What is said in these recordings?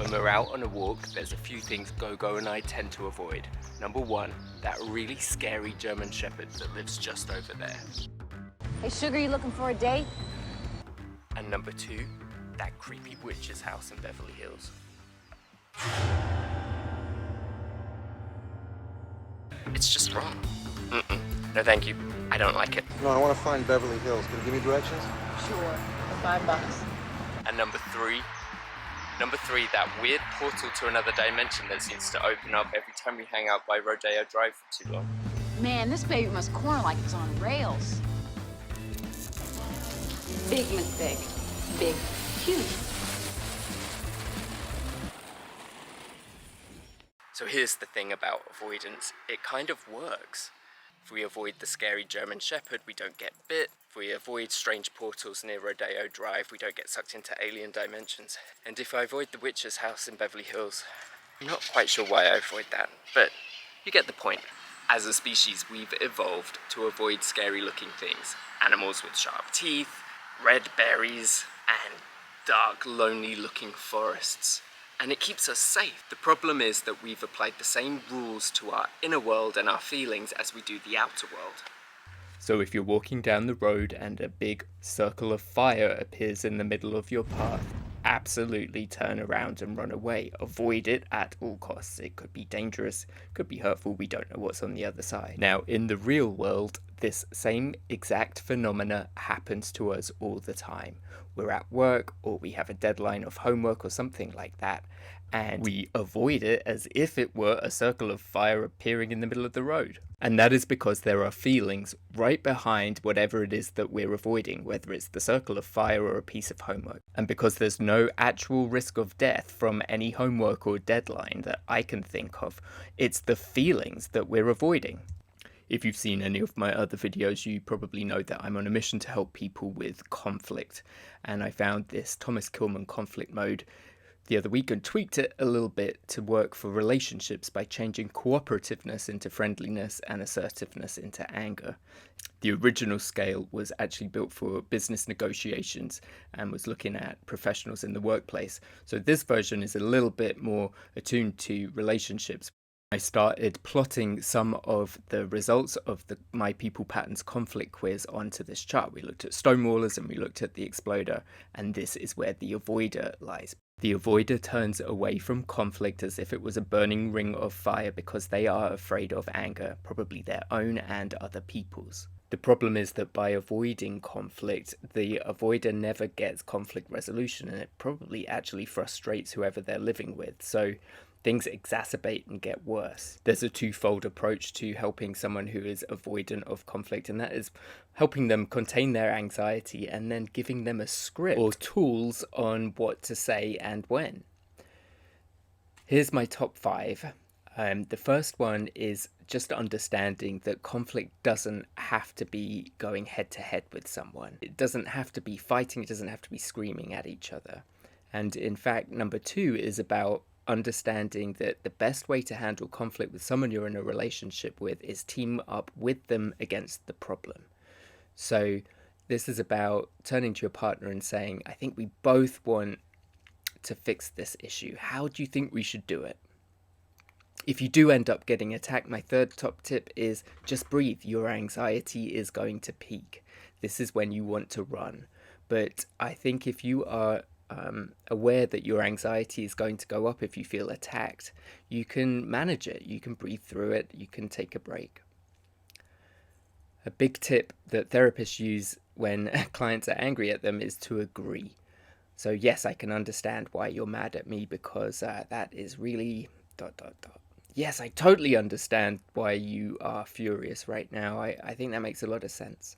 When we're out on a walk, there's a few things Gogo and I tend to avoid. Number one, that really scary German Shepherd that lives just over there. Hey, Sugar, you looking for a date? And number two, that creepy witch's house in Beverly Hills. It's just wrong. No thank you, I don't like it. No, I want to find Beverly Hills. Can you give me directions? Sure, for $5. And number three, that weird portal to another dimension that seems to open up every time we hang out by Rodeo Drive for too long. Man, this baby must corner like it's on rails. Big McBig. Big, huge. So here's the thing about avoidance, it kind of works. If we avoid the scary German Shepherd, we don't get bit. If we avoid strange portals near Rodeo Drive, we don't get sucked into alien dimensions. And if I avoid the witch's house in Beverly Hills, I'm not quite sure why I avoid that, but you get the point. As a species, we've evolved to avoid scary looking things. Animals with sharp teeth, red berries, and dark, lonely looking forests. And it keeps us safe. The problem is that we've applied the same rules to our inner world and our feelings as we do the outer world. So if you're walking down the road and a big circle of fire appears in the middle of your path, absolutely turn around and run away. Avoid it at all costs. It could be dangerous, could be hurtful, we don't know what's on the other side. Now, in the real world, this same exact phenomena happens to us all the time. We're at work, or we have a deadline of homework or something like that, and we avoid it as if it were a circle of fire appearing in the middle of the road. And that is because there are feelings right behind whatever it is that we're avoiding, whether it's the circle of fire or a piece of homework. And because there's no actual risk of death from any homework or deadline that I can think of, it's the feelings that we're avoiding. If you've seen any of my other videos, you probably know that I'm on a mission to help people with conflict. And I found this Thomas Kilmann conflict mode the other week and tweaked it a little bit to work for relationships by changing cooperativeness into friendliness and assertiveness into anger. The original scale was actually built for business negotiations and was looking at professionals in the workplace. So this version is a little bit more attuned to relationships. I started plotting some of the results of the My People Patterns conflict quiz onto this chart. We looked at stonewallers and we looked at the exploder, and this is where the avoider lies. The avoider turns away from conflict as if it was a burning ring of fire because they are afraid of anger, probably their own and other people's. The problem is that by avoiding conflict, the avoider never gets conflict resolution, and it probably actually frustrates whoever they're living with. So things exacerbate and get worse. There's a twofold approach to helping someone who is avoidant of conflict, and that is helping them contain their anxiety and then giving them a script or tools on what to say and when. Here's my top 5. The first one is just understanding that conflict doesn't have to be going head to head with someone. It doesn't have to be fighting, it doesn't have to be screaming at each other. And in fact, number 2 is about understanding that the best way to handle conflict with someone you're in a relationship with is team up with them against the problem. So this is about turning to your partner and saying, I think we both want to fix this issue. How do you think we should do it? If you do end up getting attacked, my third top tip is just breathe. Your anxiety is going to peak. This is when you want to run. But I think if you are aware that your anxiety is going to go up if you feel attacked, you can manage it, you can breathe through it, you can take a break. A big tip that therapists use when clients are angry at them is to agree. So yes, I can understand why you're mad at me because that is really ... Yes, I totally understand why you are furious right now. I think that makes a lot of sense.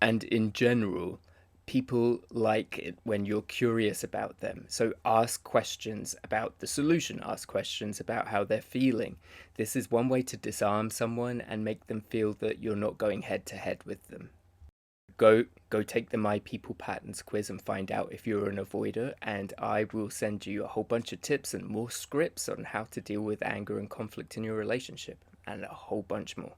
And in general, people like it when you're curious about them. So ask questions about the solution, ask questions about how they're feeling. This is one way to disarm someone and make them feel that you're not going head to head with them. Go take the My People Patterns quiz and find out if you're an avoider, and I will send you a whole bunch of tips and more scripts on how to deal with anger and conflict in your relationship, and a whole bunch more.